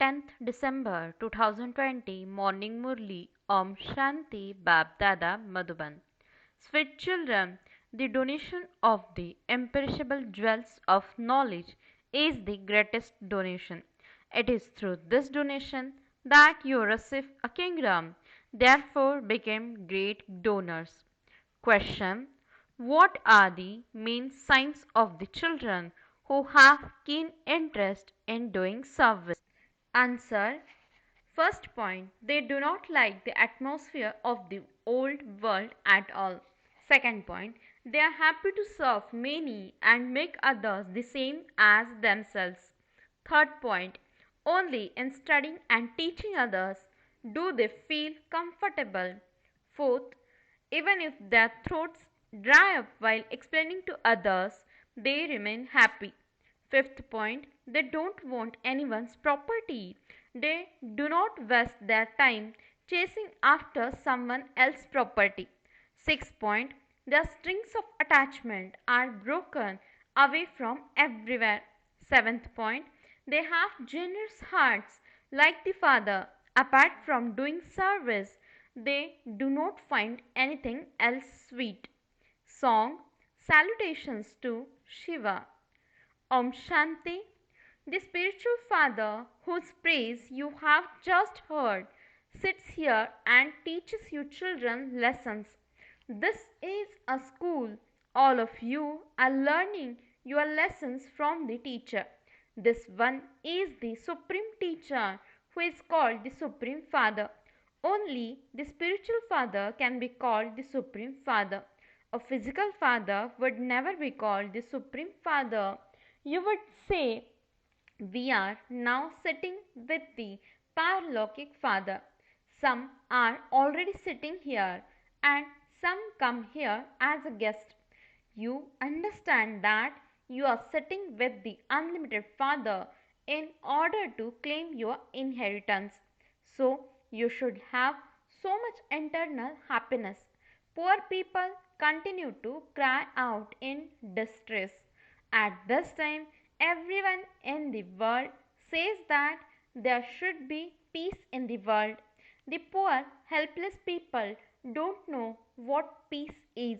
10th December 2020 Morning Murli Om Shanti Bab Dada Madhuban. Sweet children, the donation of the imperishable jewels of knowledge is the greatest donation. It is through this donation that you receive a kingdom, therefore became great donors. Question: what are the main signs of the children who have keen interest in doing service? Answer: first point, they do not like the atmosphere of the old world at all. Second point, they are happy to serve many and make others the same as themselves. Third point, only in studying and teaching others do they feel comfortable. Fourth, even if their throats dry up while explaining to others, they remain happy. Fifth point, they don't want anyone's property. They do not waste their time chasing after someone else's property. Sixth point, their strings of attachment are broken away from everywhere. Seventh point, they have generous hearts like the Father. Apart from doing service, they do not find anything else sweet. Song: Salutations to Shiva. Om Shanti. The spiritual father whose praise you have just heard sits here and teaches you children lessons. This is a school. All of you are learning your lessons from the teacher. This one is the supreme teacher who is called the supreme father. Only the spiritual father can be called the supreme father. A physical father would never be called the supreme father. You would say, we are now sitting with the Paralokik Father. Some are already sitting here and some come here as a guest. You understand that you are sitting with the unlimited Father in order to claim your inheritance. So you should have so much internal happiness. Poor people continue to cry out in distress. At this time, everyone in the world says that there should be peace in the world. The poor, helpless people don't know what peace is.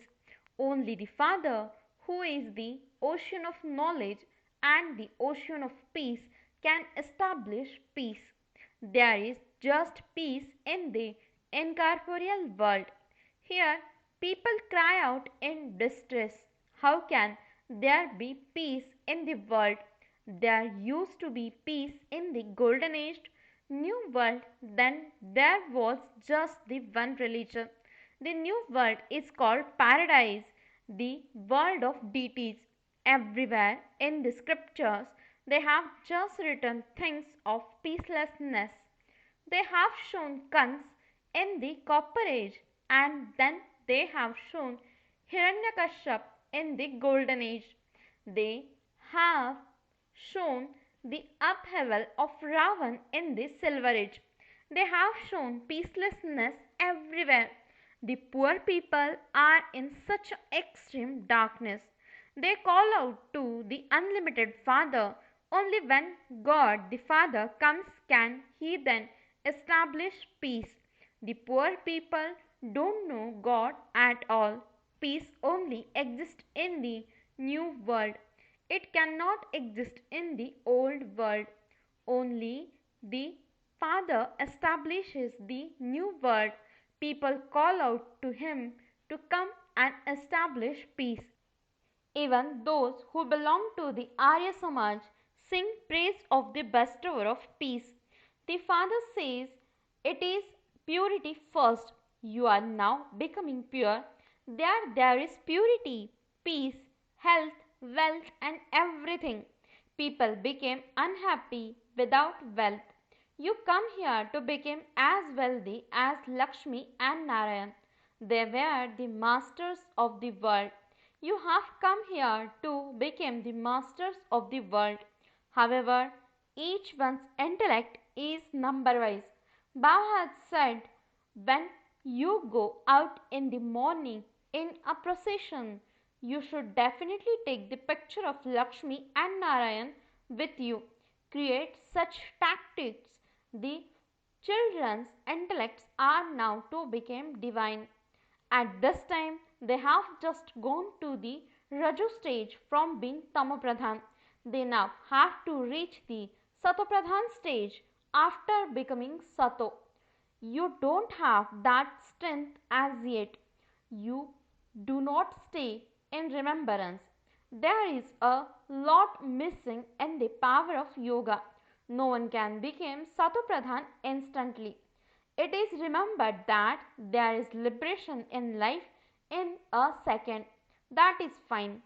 Only the Father, who is the ocean of knowledge and the ocean of peace, can establish peace. There is just peace in the incorporeal world. Here, people cry out in distress. How can there be peace in the world? There used to be peace in the golden age, new world, then there was just the one religion. The new world is called paradise, the world of deities. Everywhere in the scriptures, they have just written things of peacelessness. They have shown Kans in the Copper Age and then they have shown Hiranyakashyap in the Golden Age. They have shown the upheaval of Ravan in the Silver Age. They have shown peacelessness everywhere. The poor people are in such extreme darkness. They call out to the unlimited Father. Only when God the Father comes can He then establish peace. The poor people don't know God at all. Peace only exists in the new world. It cannot exist in the old world. Only the Father establishes the new world. People call out to Him to come and establish peace. Even those who belong to the Arya Samaj sing praise of the bestower of peace. The Father says, it is purity first. You are now becoming pure. There is purity, peace, health, wealth and everything. People became unhappy without wealth. You come here to become as wealthy as Lakshmi and Narayan. They were the masters of the world. You have come here to become the masters of the world. However, each one's intellect is number wise. Baba had said, when you go out in the morning in a procession, you should definitely take the picture of Lakshmi and Narayan with you. create such tactics, the children's intellects are now to become divine. At this time, they have just gone to the Raju stage from being Tamopradhan. They now have to reach the Satopradhan stage after becoming Sato. You don't have that strength as yet. You do not stay in remembrance. There is a lot missing in the power of yoga. No one can become Satopradhan instantly. It is remembered that there is liberation in life in a second. That is fine.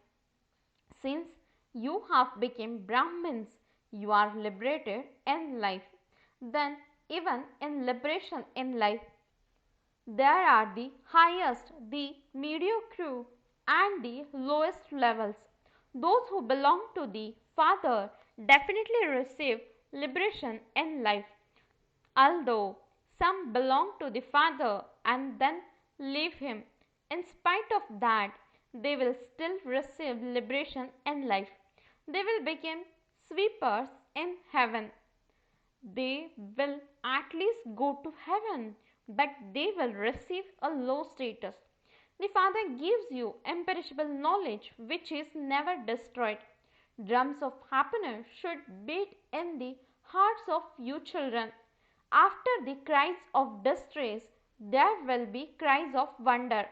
Since you have become Brahmins, you are liberated in life. Then, even in liberation in life, there are the highest, the mediocre, and the lowest levels. Those who belong to the Father definitely receive liberation in life, although some belong to the Father and then leave him. In spite of that, they will still receive liberation in life. They will become sweepers in heaven. They will at least go to heaven, but they will receive a low status. The Father gives you imperishable knowledge which is never destroyed. Drums of happiness should beat in the hearts of you children. After the cries of distress, there will be cries of wonder.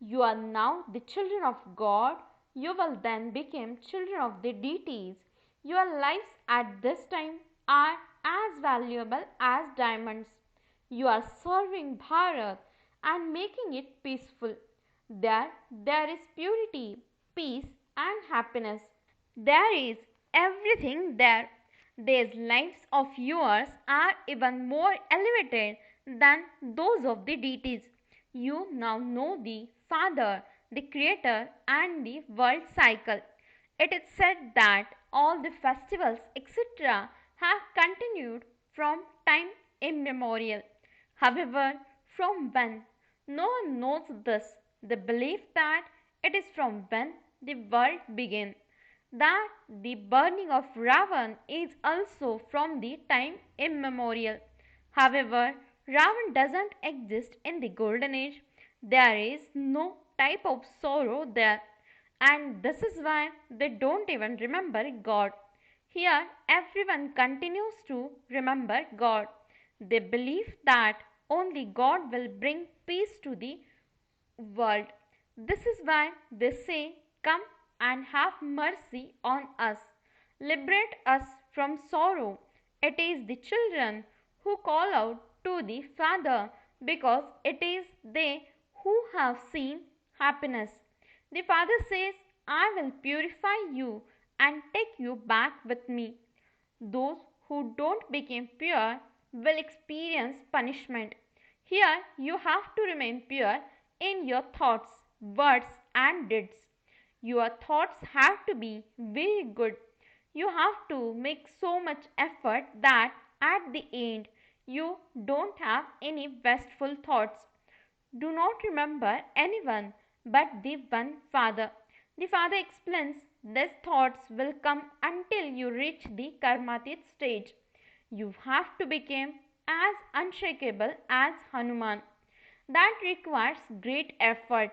You are now the children of God. You will then become children of the deities. Your lives at this time are as valuable as diamonds. You are serving Bharat and making it peaceful. There is purity, peace, and happiness. There is everything there. These lives of yours are even more elevated than those of the deities. You now know the Father, the Creator, and the world cycle. It is said that all the festivals, etc., have continued from time immemorial. However, from when? No one knows this. They believe that it is from when the world began, that the burning of Ravan is also from the time immemorial. However, Ravan doesn't exist in the golden age. There is no type of sorrow there, and this is why they don't even remember God. Here, everyone continues to remember God. They believe that only God will bring peace to the world. This is why they say, "Come and have mercy on us. Liberate us from sorrow." It is the children who call out to the Father because it is they who have seen happiness. The Father says, "I will purify you and take you back with me." Those who don't become pure will experience punishment. Here you have to remain pure in your thoughts, words, and deeds. Your thoughts have to be very good. You have to make so much effort that at the end you don't have any wasteful thoughts. Do not remember anyone but the one Father. The Father explains these thoughts will come until you reach the Karmatit stage. You have to become as unshakable as Hanuman. That requires great effort.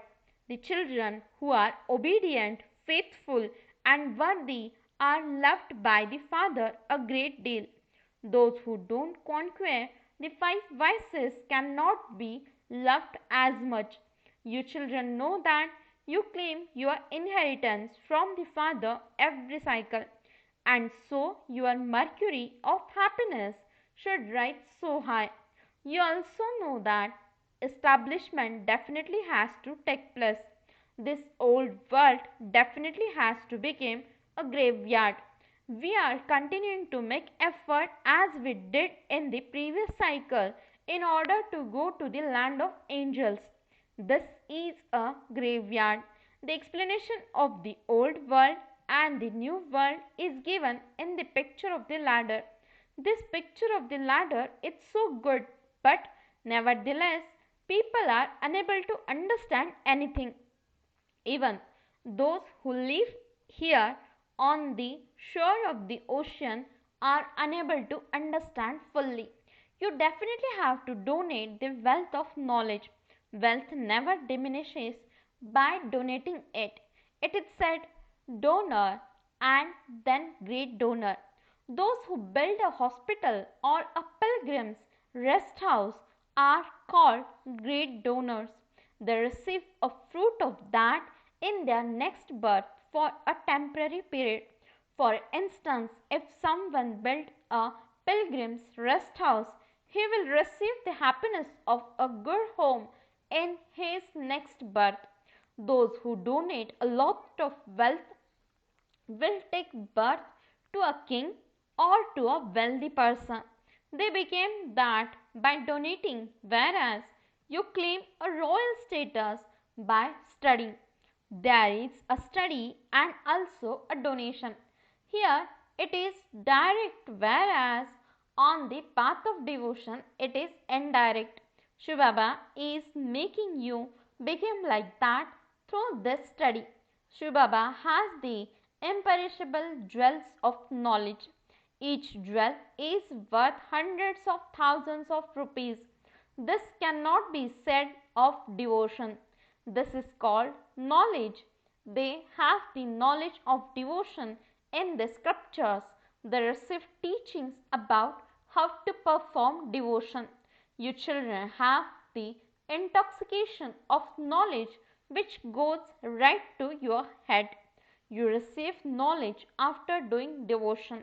The children who are obedient, faithful, and worthy are loved by the Father a great deal. Those who don't conquer the five vices cannot be loved as much. You children know that you claim your inheritance from the Father every cycle, and so your mercury of happiness should rise so high. You also know that establishment definitely has to take place. This old world definitely has to become a graveyard. We are continuing to make effort as we did in the previous cycle in order to go to the land of angels. This is a graveyard. The explanation of the old world and the new world is given in the picture of the ladder. This picture of the ladder is so good, but nevertheless, people are unable to understand anything. Even those who live here on the shore of the ocean are unable to understand fully. You definitely have to donate the wealth of knowledge. Wealth never diminishes by donating it. It is said, donor and then great donor. Those who build a hospital or a pilgrim's rest house are called great donors. They receive a fruit of that in their next birth for a temporary period. For instance, if someone built a pilgrim's rest house, he will receive the happiness of a good home in his next birth. Those who donate a lot of wealth will take birth to a king or to a wealthy person. They became that by donating, whereas you claim a royal status by studying. There is a study and also a donation. Here it is direct, whereas on the path of devotion it is indirect. Shiv Baba is making you become like that through this study. Shiv Baba has the imperishable jewels of knowledge. Each jewel is worth hundreds of thousands of rupees. This cannot be said of devotion. This is called knowledge. They have the knowledge of devotion in the scriptures. They receive teachings about how to perform devotion. You children have the intoxication of knowledge which goes right to your head. You receive knowledge after doing devotion.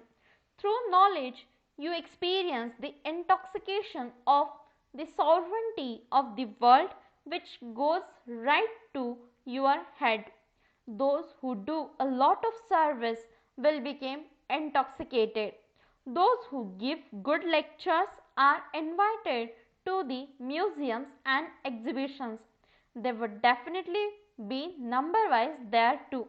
Through knowledge, you experience the intoxication of the sovereignty of the world which goes right to your head. Those who do a lot of service will become intoxicated. Those who give good lectures are invited to the museums and exhibitions. They would definitely be number wise there too.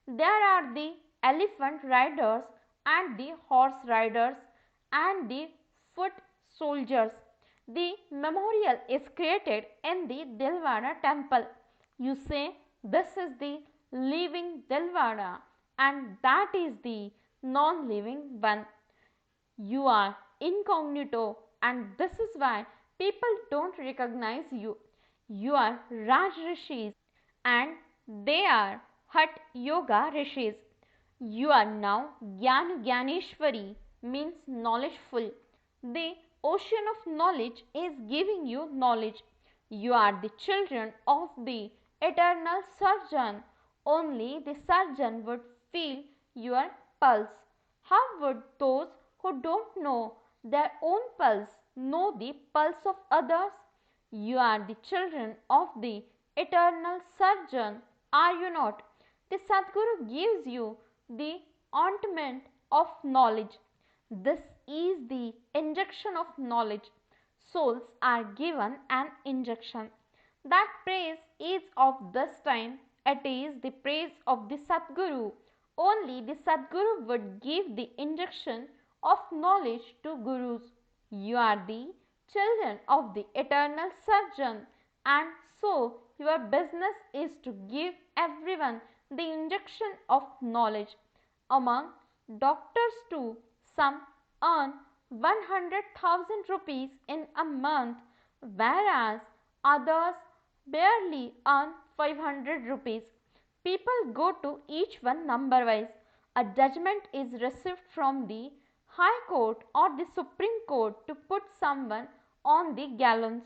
There are the elephant riders and the horse riders and the foot soldiers. The memorial is created in the Dilwara temple. You say this is the living Dilwara and that is the non-living one. You are incognito and this is why people don't recognize you. You are Raj Rishis and they are Hat Yoga Rishis. You are now Gyan Gyaneshwari means knowledgeful. The ocean of knowledge is giving you knowledge. You are the children of the eternal surgeon. Only the surgeon would feel your pulse. How would those who don't know their own pulse know the pulse of others? You are the children of the eternal surgeon, are you not? The Sadguru gives you the ointment of knowledge. This is the injection of knowledge. Souls are given an injection. That praise is of this time. It is the praise of the Sadguru. Only the Sadguru would give the injection of knowledge to Gurus. You are the children of the eternal surgeon, and so your business is to give everyone the injection of knowledge. Among doctors too, some earn 100,000 rupees in a month, whereas others barely earn 500 rupees. People go to each one number wise. A judgment is received from the High Court or the Supreme Court to put someone on the gallows.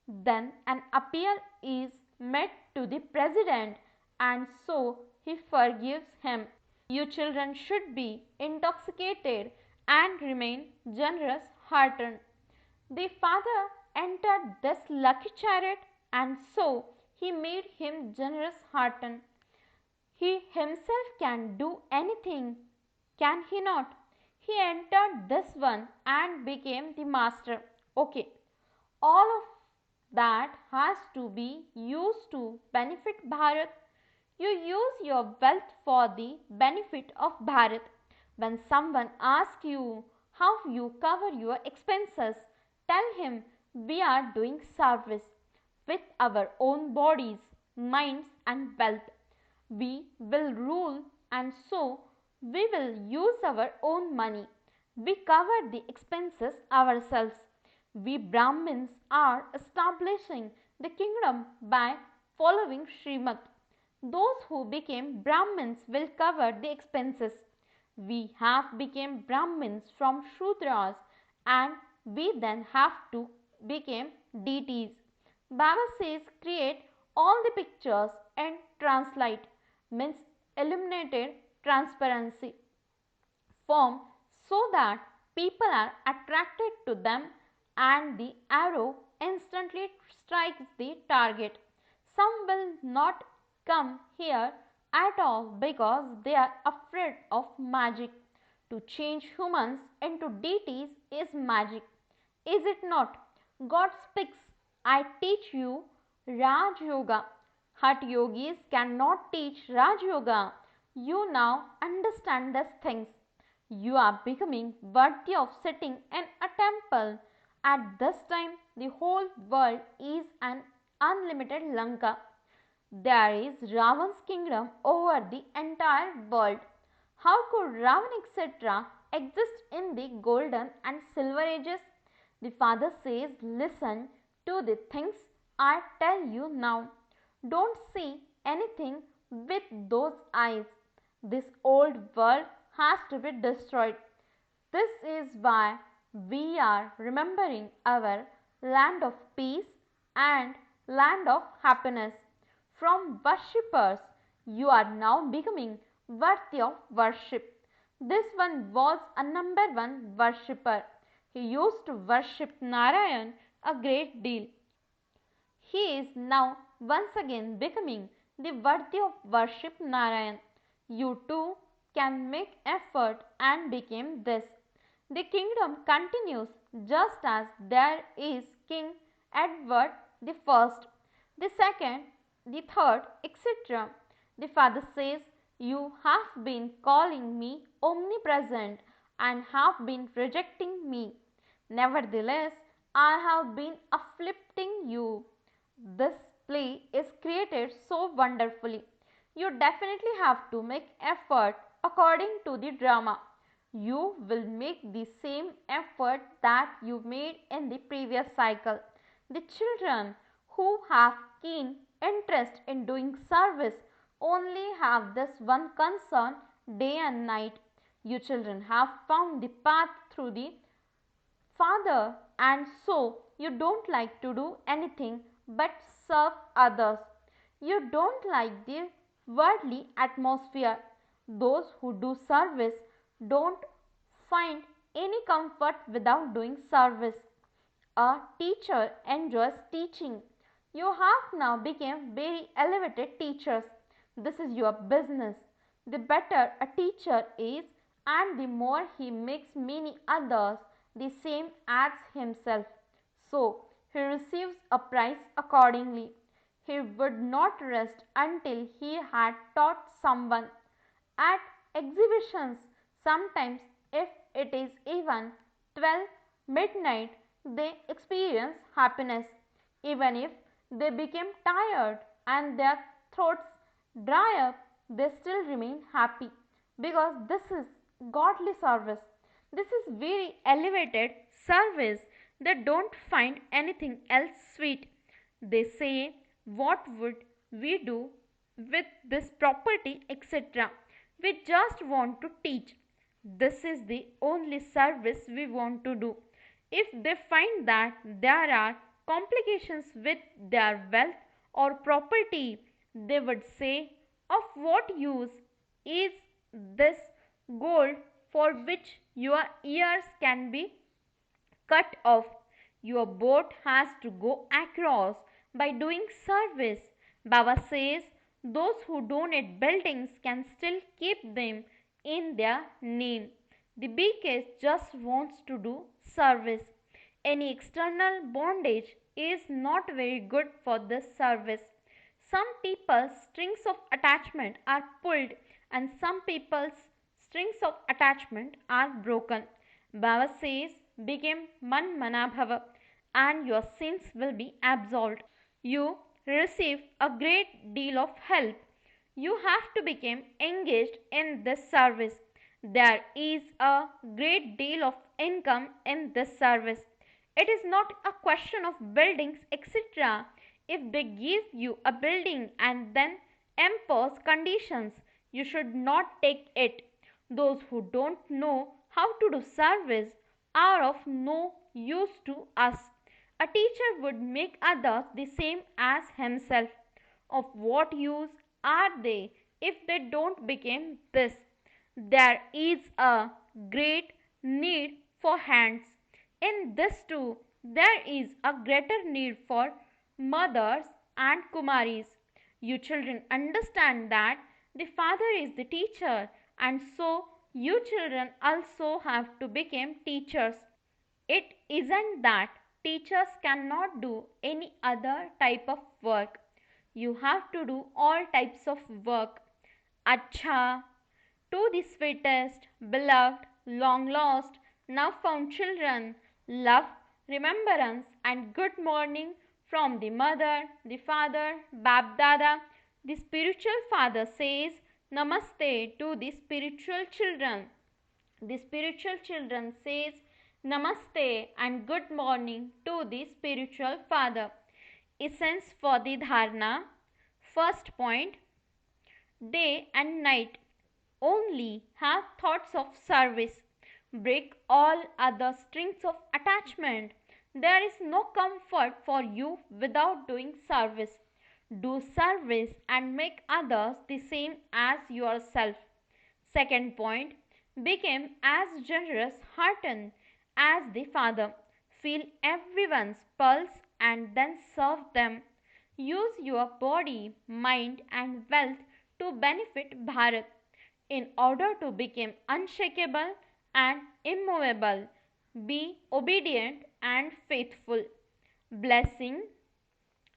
Then an appeal is made to the President and so he forgives him. You children should be intoxicated and remain generous hearted. The father entered this lucky chariot and so he made him generous hearted. He himself can do anything, can he not? He entered this one and became the master. Okay, all of that has to be used to benefit Bharat. You use your wealth for the benefit of Bharat. When someone asks you how you cover your expenses, tell him we are doing service with our own bodies, minds, and wealth. We will rule and so we will use our own money. We cover the expenses ourselves. We Brahmins are establishing the kingdom by following Srimad. Those who became Brahmins will cover the expenses. We have become Brahmins from Shudras and we then have to become deities. Baba says create all the pictures and translate means eliminated transparency form so that people are attracted to them and the arrow instantly strikes the target. Some will not come here at all because they are afraid of magic. To change humans into deities is magic, is it not? God speaks, I teach you Raj Yoga. Hatha yogis cannot teach Raj Yoga. You now understand these things. You are becoming worthy of sitting in a temple. At this time, the whole world is an unlimited Lanka. There is Ravan's kingdom over the entire world. How could Ravan etc. exist in the golden and silver ages? The father says, listen to the things I tell you now. Don't see anything with those eyes. This old world has to be destroyed. This is why we are remembering our land of peace and land of happiness. From worshippers, you are now becoming worthy of worship. This one was a number one worshipper. He used to worship Narayan a great deal. He is now once again becoming the worthy of worship Narayan. You too can make effort and become this. The kingdom continues just as there is King Edward the First, the second, the third, etc. The father says, you have been calling me omnipresent and have been rejecting me. Nevertheless, I have been afflicting you. This play is created so wonderfully. You definitely have to make effort according to the drama. You will make the same effort that you made in the previous cycle. The children who have keen interest in doing service only have this one concern day and night. You children have found the path through the Father, and so you don't like to do anything but serve others. You don't like the worldly atmosphere. Those who do service don't find any comfort without doing service. A teacher enjoys teaching. You have now become very elevated teachers. This is your business. The better a teacher is and the more he makes many others the same as himself. So he receives a prize accordingly. He would not rest until he had taught someone. At exhibitions, sometimes if it is even 12 midnight, they experience happiness. Even if they become tired and their throats dry up, they still remain happy because this is godly service. This is very elevated service. They don't find anything else sweet. They say, what would we do with this property, etc. We just want to teach. This is the only service we want to do. If they find that there are complications with their wealth or property, they would say, of what use is this gold for which your ears can be cut off? Your boat has to go across by doing service. Baba says those who donate buildings can still keep them in their name. The BK just wants to do service. Any external bondage is not very good for this service. Some people's strings of attachment are pulled and some people's strings of attachment are broken. Baba says, become man manabhava and your sins will be absolved. You receive a great deal of help. You have to become engaged in this service. There is a great deal of income in this service. It is not a question of buildings, etc. If they give you a building and then impose conditions, you should not take it. Those who don't know how to do service are of no use to us. A teacher would make others the same as himself. Of what use are they if they don't become this? There is a great need for hands. In this too, there is a greater need for mothers and Kumaris. You children understand that the father is the teacher, and so you children also have to become teachers. It isn't that teachers cannot do any other type of work. You have to do all types of work. Acha, to the sweetest, beloved, long lost, now found children, love, remembrance, and good morning from the mother, the father, Bab Dada. The spiritual father says Namaste to the spiritual children. The spiritual children says Namaste and good morning to the spiritual father. Essence for the dharana. First point, day and night only have thoughts of service. Break all other strings of attachment. There is no comfort for you without doing service. Do service and make others the same as yourself. Second point, become as generous hearted as the Father. Feel everyone's pulse and then serve them. Use your body, mind, and wealth to benefit Bharat. In order to become unshakable and immovable, be obedient and faithful. Blessing.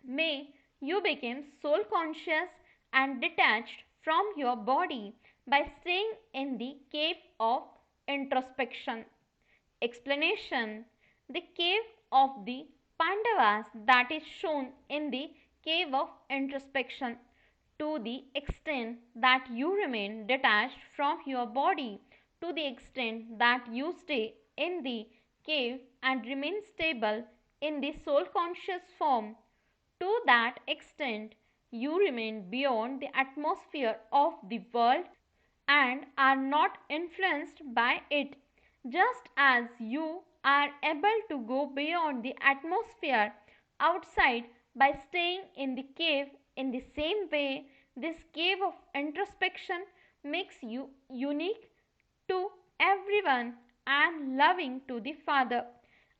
May you become soul conscious and detached from your body by staying in the cave of introspection. Explanation. The cave of the Pandavas that is shown in the cave of introspection. To the extent that you remain detached from your body, to the extent that you stay in the cave and remain stable in the soul conscious form, to that extent you remain beyond the atmosphere of the world and are not influenced by it, just as you are able to go beyond the atmosphere outside by staying in the cave. In the same way, this cave of introspection makes you unique to everyone and loving to the Father,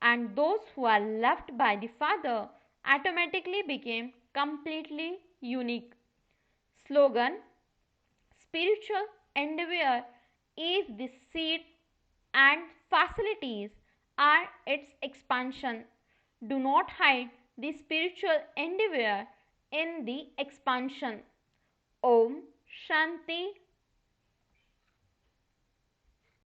and those who are loved by the Father automatically became completely unique. Slogan. Spiritual endeavor is the seed and facilities are its expansion. Do not hide the spiritual endeavor in the expansion. Om Shanti